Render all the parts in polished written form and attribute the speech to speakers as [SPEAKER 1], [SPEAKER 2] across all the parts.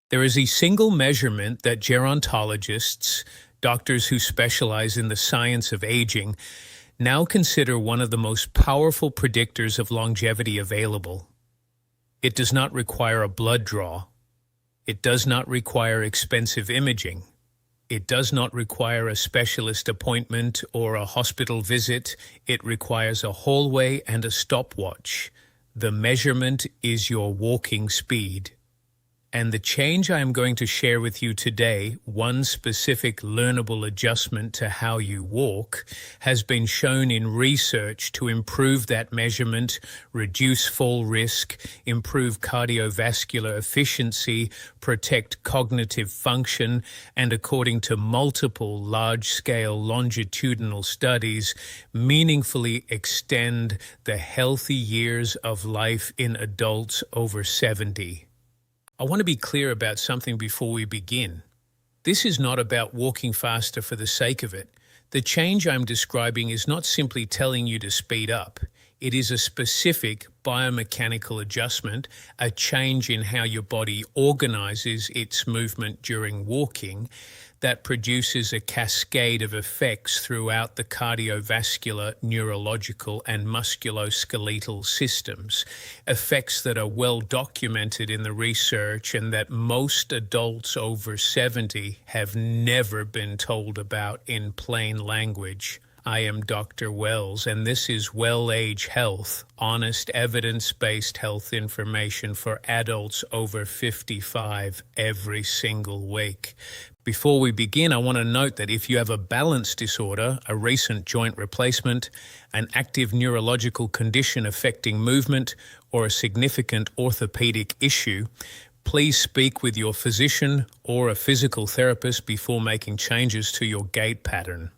[SPEAKER 1] There is a single measurement that gerontologists, doctors who specialize in the science of aging, now consider one of the most powerful predictors of longevity available. It does not require a blood draw. It does not require expensive imaging. It does not require a specialist appointment or a hospital visit. It requires a hallway and a stopwatch. The measurement is your walking speed. And the change I am going to share with you today, one specific learnable adjustment to how you walk, has been shown in research to improve that measurement, reduce fall risk, improve cardiovascular efficiency, protect cognitive function, and according to multiple large-scale longitudinal studies, meaningfully extend the healthy years of life in adults over 70. I want to be clear about something before we begin. This is not about walking faster for the sake of it. The change I'm describing is not simply telling you to speed up. It is a specific biomechanical adjustment, a change in how your body organizes its movement during walking that produces a cascade of effects throughout the cardiovascular, neurological, and musculoskeletal systems, effects that are well documented in the research and that most adults over 70 have never been told about in plain language. I am Dr. Wells, and this is WellAge Health, honest, evidence-based health information for adults over 55 every single week. Before we begin, I want to note that if you have a balance disorder, a recent joint replacement, an active neurological condition affecting movement, or a significant orthopedic issue, please speak with your physician or a physical therapist before making changes to your gait pattern.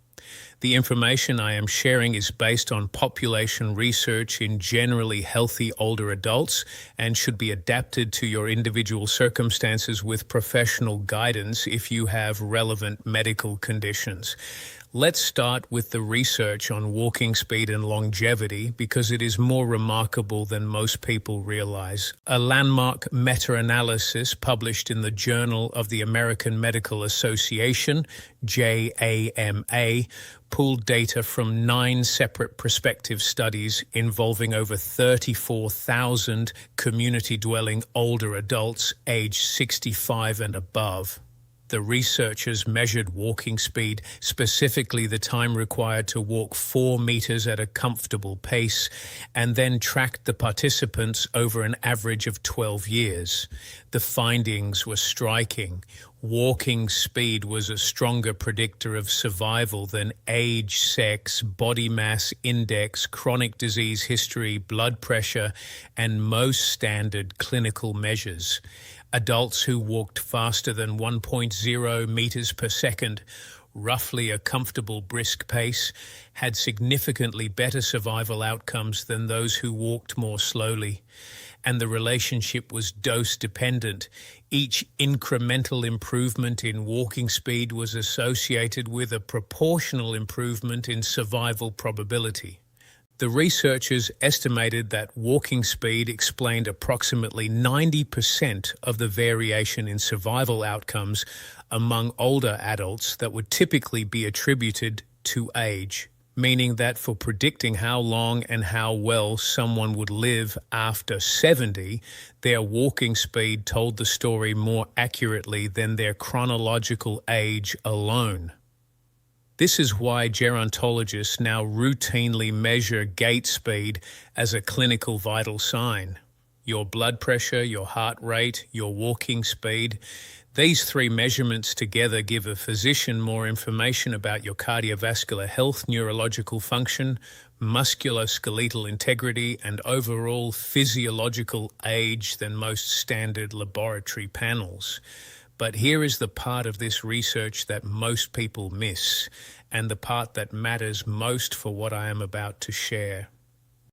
[SPEAKER 1] The information I am sharing is based on population research in generally healthy older adults and should be adapted to your individual circumstances with professional guidance if you have relevant medical conditions. Let's start with the research on walking speed and longevity because it is more remarkable than most people realize. A landmark meta-analysis published in the Journal of the American Medical Association, JAMA, pooled data from 9 separate prospective studies involving over 34,000 community-dwelling older adults aged 65 and above. The researchers measured walking speed, specifically the time required to walk 4 meters at a comfortable pace, and then tracked the participants over an average of 12 years. The findings were striking. Walking speed was a stronger predictor of survival than age, sex, body mass index, chronic disease history, blood pressure, and most standard clinical measures. Adults who walked faster than 1.0 meters per second, roughly a comfortable brisk pace, had significantly better survival outcomes than those who walked more slowly. And the relationship was dose-dependent. Each incremental improvement in walking speed was associated with a proportional improvement in survival probability. The researchers estimated that walking speed explained approximately 90% of the variation in survival outcomes among older adults that would typically be attributed to age, meaning that for predicting how long and how well someone would live after 70, their walking speed told the story more accurately than their chronological age alone. This is why gerontologists now routinely measure gait speed as a clinical vital sign. Your blood pressure, your heart rate, your walking speed. These 3 measurements together give a physician more information about your cardiovascular health, neurological function, musculoskeletal integrity, and overall physiological age than most standard laboratory panels. But here is the part of this research that most people miss, and the part that matters most for what I am about to share.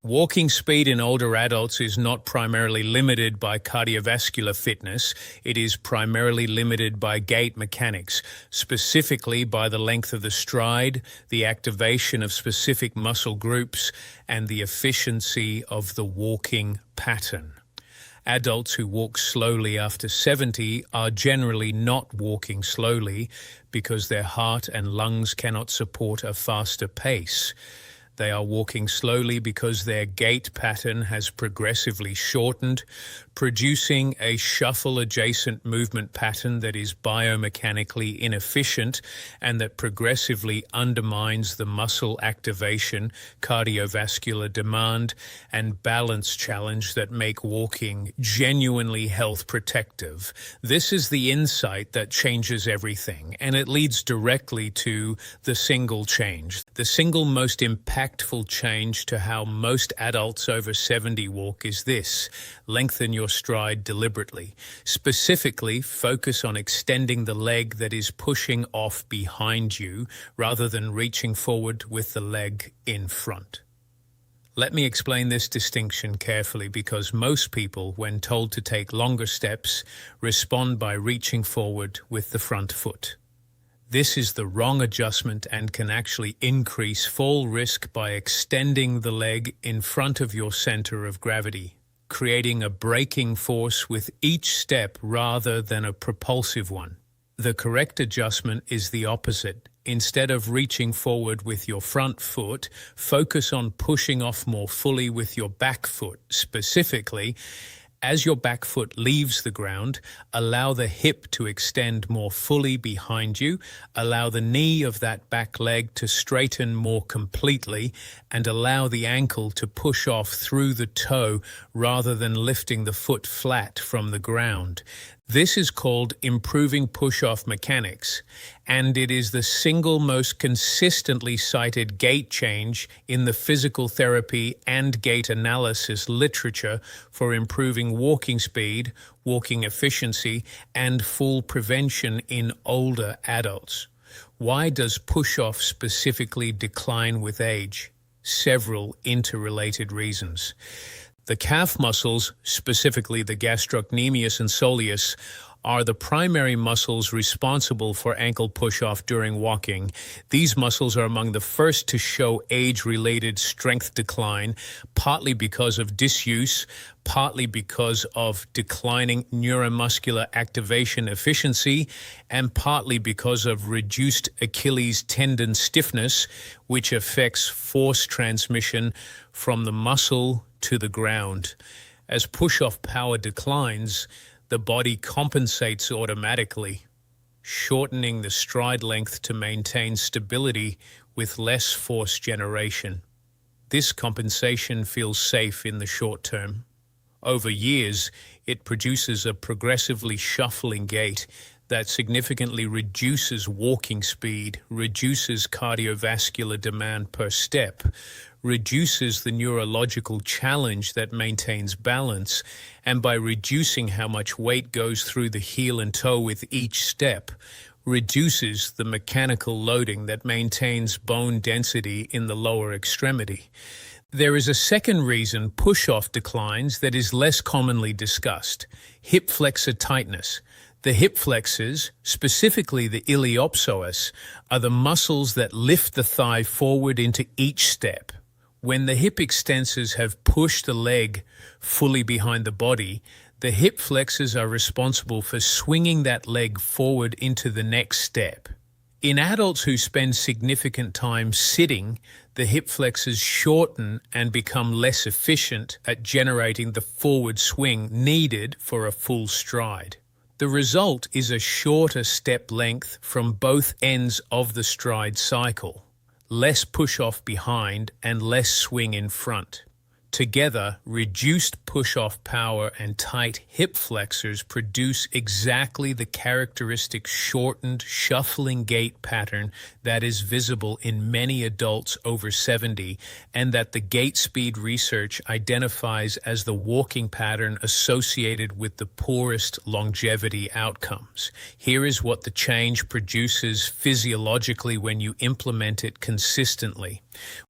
[SPEAKER 1] Walking speed in older adults is not primarily limited by cardiovascular fitness. It is primarily limited by gait mechanics, specifically by the length of the stride, the activation of specific muscle groups, and the efficiency of the walking pattern. Adults who walk slowly after 70 are generally not walking slowly because their heart and lungs cannot support a faster pace. They are walking slowly because their gait pattern has progressively shortened, producing a shuffle-adjacent movement pattern that is biomechanically inefficient and that progressively undermines the muscle activation, cardiovascular demand, and balance challenge that make walking genuinely health protective. This is the insight that changes everything, and it leads directly to the single change, the single most impactful change to how most adults over 70 walk is this: lengthen your stride deliberately. Specifically, focus on extending the leg that is pushing off behind you rather than reaching forward with the leg in front. Let me explain this distinction carefully because most people, when told to take longer steps, respond by reaching forward with the front foot. This is the wrong adjustment and can actually increase fall risk by extending the leg in front of your center of gravity, creating a braking force with each step rather than a propulsive one. The correct adjustment is the opposite. Instead of reaching forward with your front foot, focus on pushing off more fully with your back foot. Specifically, as your back foot leaves the ground, allow the hip to extend more fully behind you, allow the knee of that back leg to straighten more completely, and allow the ankle to push off through the toe rather than lifting the foot flat from the ground. This is called improving push-off mechanics, and it is the single most consistently cited gait change in the physical therapy and gait analysis literature for improving walking speed, walking efficiency, and fall prevention in older adults. Why does push-off specifically decline with age? Several interrelated reasons. The calf muscles, specifically the gastrocnemius and soleus, are the primary muscles responsible for ankle push-off during walking. These muscles are among the first to show age-related strength decline, partly because of disuse, partly because of declining neuromuscular activation efficiency, and partly because of reduced Achilles tendon stiffness, which affects force transmission from the muscle to the ground. As push-off power declines, the body compensates automatically, shortening the stride length to maintain stability with less force generation. This compensation feels safe in the short term. Over years, it produces a progressively shuffling gait that significantly reduces walking speed, reduces cardiovascular demand per step, reduces the neurological challenge that maintains balance, and by reducing how much weight goes through the heel and toe with each step, reduces the mechanical loading that maintains bone density in the lower extremity. There is a second reason push-off declines that is less commonly discussed: hip flexor tightness. The hip flexors, specifically the iliopsoas, are the muscles that lift the thigh forward into each step. When the hip extensors have pushed the leg fully behind the body, the hip flexors are responsible for swinging that leg forward into the next step. In adults who spend significant time sitting, the hip flexors shorten and become less efficient at generating the forward swing needed for a full stride. The result is a shorter step length from both ends of the stride cycle, less push-off behind and less swing in front. Together, reduced push-off power and tight hip flexors produce exactly the characteristic shortened, shuffling gait pattern that is visible in many adults over 70 and that the gait speed research identifies as the walking pattern associated with the poorest longevity outcomes. Here is what the change produces physiologically when you implement it consistently.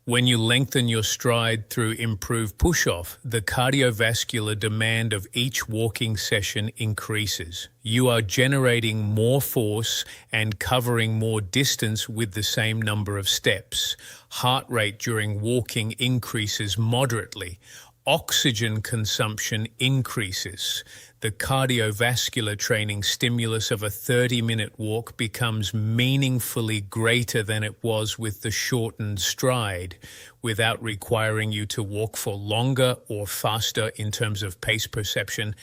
[SPEAKER 1] When you lengthen your stride through improved push-off, the cardiovascular demand of each walking session increases. You are generating more force and covering more distance with the same number of steps. Heart rate during walking increases moderately, oxygen consumption increases. The cardiovascular training stimulus of a 30-minute walk becomes meaningfully greater than it was with the shortened stride, without requiring you to walk for longer or faster in terms of pace perception.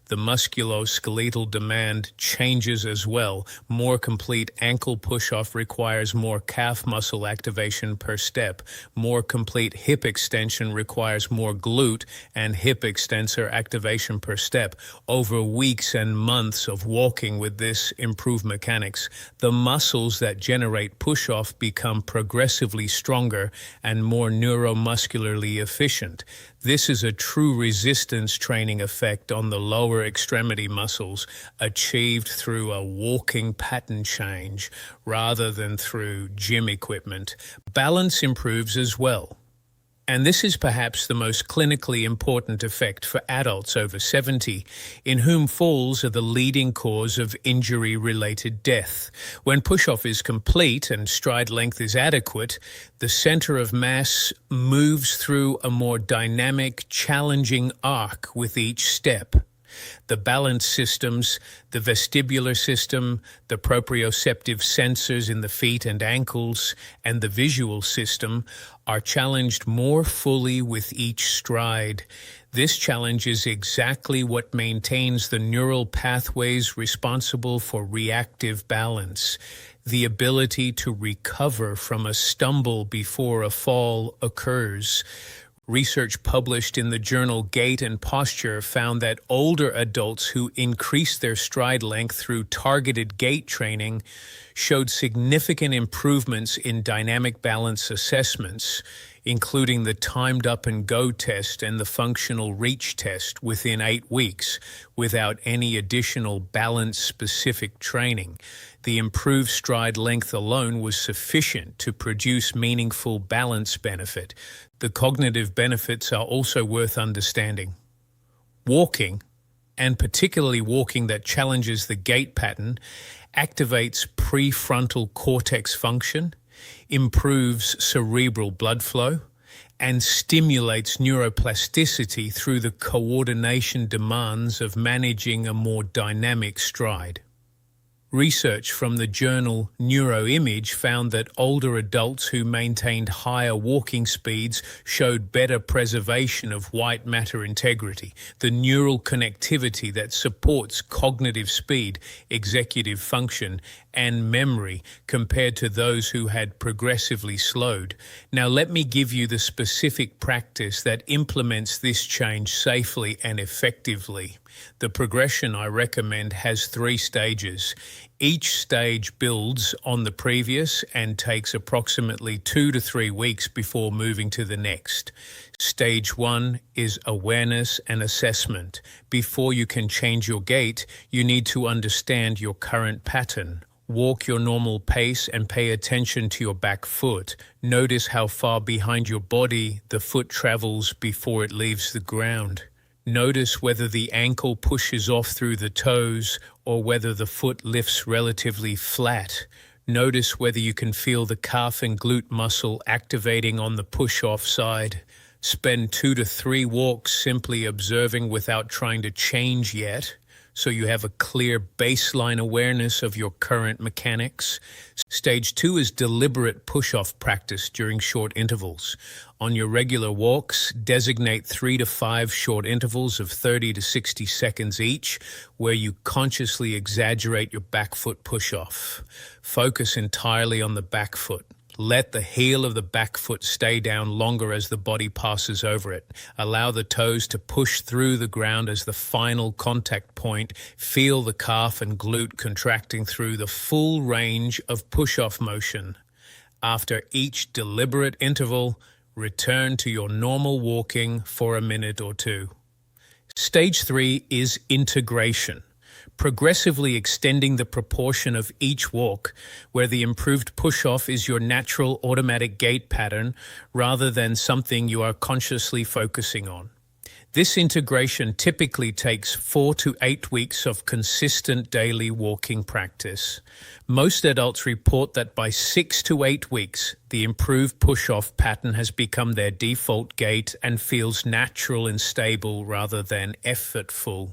[SPEAKER 1] The musculoskeletal demand changes as well. More complete ankle push-off requires more calf muscle activation per step. More complete hip extension requires more glute and hip extensor activation per step. Over weeks and months of walking with this improved mechanics, the muscles that generate push-off become progressively stronger and more neuromuscularly efficient. This is a true resistance training effect on the lower extremity muscles, achieved through a walking pattern change rather than through gym equipment. Balance improves as well. And this is perhaps the most clinically important effect for adults over 70, in whom falls are the leading cause of injury-related death. When push-off is complete and stride length is adequate, the center of mass moves through a more dynamic, challenging arc with each step. The balance systems, the vestibular system, the proprioceptive sensors in the feet and ankles, and the visual system are challenged more fully with each stride. This challenge is exactly what maintains the neural pathways responsible for reactive balance, the ability to recover from a stumble before a fall occurs. Research published in the journal Gait and Posture found that older adults who increased their stride length through targeted gait training showed significant improvements in dynamic balance assessments, including the timed up and go test and the functional reach test within 8 weeks, without any additional balance-specific training. The improved stride length alone was sufficient to produce meaningful balance benefit. The cognitive benefits are also worth understanding. Walking, and particularly walking that challenges the gait pattern, activates prefrontal cortex function, improves cerebral blood flow, and stimulates neuroplasticity through the coordination demands of managing a more dynamic stride. Research from the journal Neuroimage found that older adults who maintained higher walking speeds showed better preservation of white matter integrity, the neural connectivity that supports cognitive speed, executive function, and memory compared to those who had progressively slowed. Now let me give you the specific practice that implements this change safely and effectively. The progression I recommend has 3 stages. Each stage builds on the previous and takes approximately 2 to 3 weeks before moving to the next. Stage 1 is awareness and assessment. Before you can change your gait, you need to understand your current pattern. Walk your normal pace and pay attention to your back foot. Notice how far behind your body the foot travels before it leaves the ground. Notice whether the ankle pushes off through the toes or whether the foot lifts relatively flat. Notice whether you can feel the calf and glute muscle activating on the push-off side. Spend 2 to 3 walks simply observing without trying to change yet, so you have a clear baseline awareness of your current mechanics. Stage 2 is deliberate push-off practice during short intervals. On your regular walks, designate 3 to 5 short intervals of 30 to 60 seconds each, where you consciously exaggerate your back foot push-off. Focus entirely on the back foot. Let the heel of the back foot stay down longer as the body passes over it. Allow the toes to push through the ground as the final contact point. Feel the calf and glute contracting through the full range of push-off motion. After each deliberate interval, return to your normal walking for a minute or 2. Stage 3 is integration. Progressively extending the proportion of each walk, where the improved push-off is your natural automatic gait pattern rather than something you are consciously focusing on. This integration typically takes 4 to 8 weeks of consistent daily walking practice. Most adults report that by 6 to 8 weeks, the improved push-off pattern has become their default gait and feels natural and stable rather than effortful.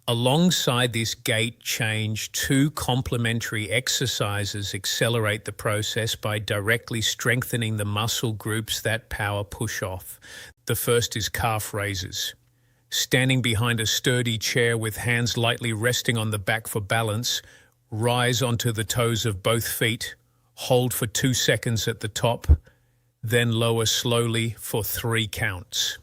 [SPEAKER 1] Alongside this gait change, 2 complementary exercises accelerate the process by directly strengthening the muscle groups that power push-off. The first is calf raises. Standing behind a sturdy chair with hands lightly resting on the back for balance, rise onto the toes of both feet, hold for 2 seconds at the top, then lower slowly for 3 counts.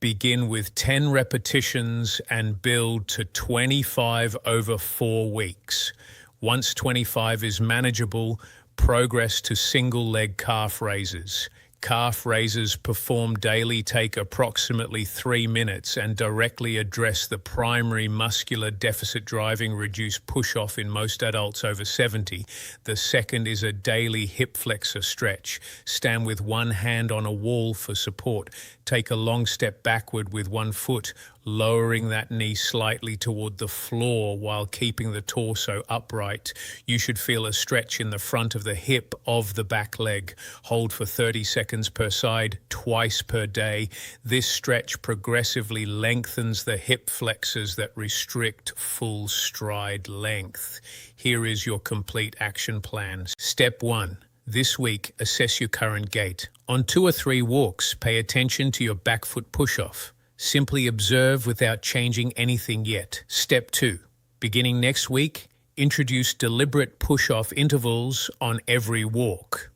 [SPEAKER 1] Begin with 10 repetitions and build to 25 over 4 weeks. Once 25 is manageable, progress to single-leg calf raises. Calf raises performed daily take approximately 3 minutes and directly address the primary muscular deficit driving reduced push-off in most adults over 70. The second is a daily hip flexor stretch. Stand with one hand on a wall for support. Take a long step backward with one foot, lowering that knee slightly toward the floor while keeping the torso upright. You should feel a stretch in the front of the hip of the back leg. Hold for 30 seconds per side, twice per day. This stretch progressively lengthens the hip flexors that restrict full stride length. Here is your complete action plan. Step 1. This week, assess your current gait. On 2 or 3 walks, pay attention to your back foot push-off. Simply observe without changing anything yet. Step 2. Beginning next week, introduce deliberate push-off intervals on every walk.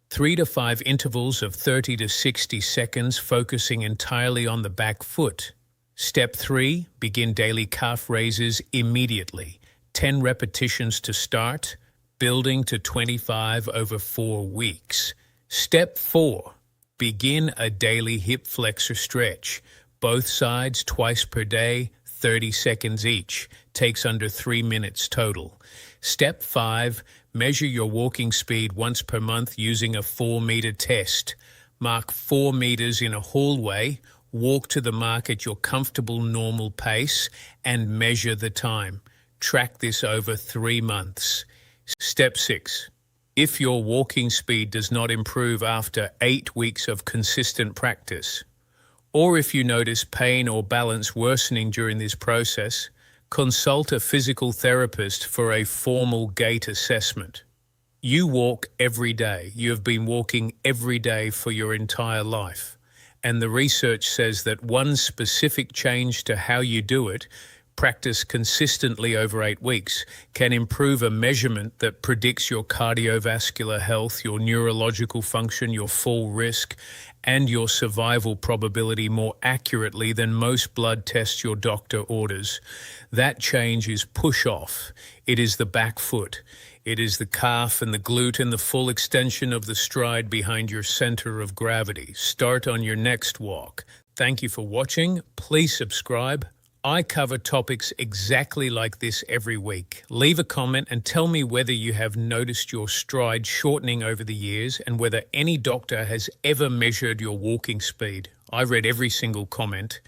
[SPEAKER 1] 3 to 5 intervals of 30 to 60 seconds focusing entirely on the back foot. Step 3. Begin daily calf raises immediately. 10 repetitions to start, building to 25 over 4 weeks. Step 4. Begin a daily hip flexor stretch. Both sides twice per day, 30 seconds each. Takes under 3 minutes total. Step 5. Measure your walking speed once per month using a 4-meter test. Mark 4 meters in a hallway, walk to the mark at your comfortable normal pace, and measure the time. Track this over 3 months. Step 6. If your walking speed does not improve after 8 weeks of consistent practice, or if you notice pain or balance worsening during this process, consult a physical therapist for a formal gait assessment. You walk every day. You have been walking every day for your entire life. And the research says that one specific change to how you do it, practice consistently over 8 weeks, can improve a measurement that predicts your cardiovascular health, your neurological function, your fall risk, and your survival probability more accurately than most blood tests your doctor orders. That change is push-off. It is the back foot. It is the calf and the glute and the full extension of the stride behind your center of gravity. Start on your next walk. Thank you for watching. Please subscribe. I cover topics exactly like this every week. Leave a comment and tell me whether you have noticed your stride shortening over the years and whether any doctor has ever measured your walking speed. I read every single comment.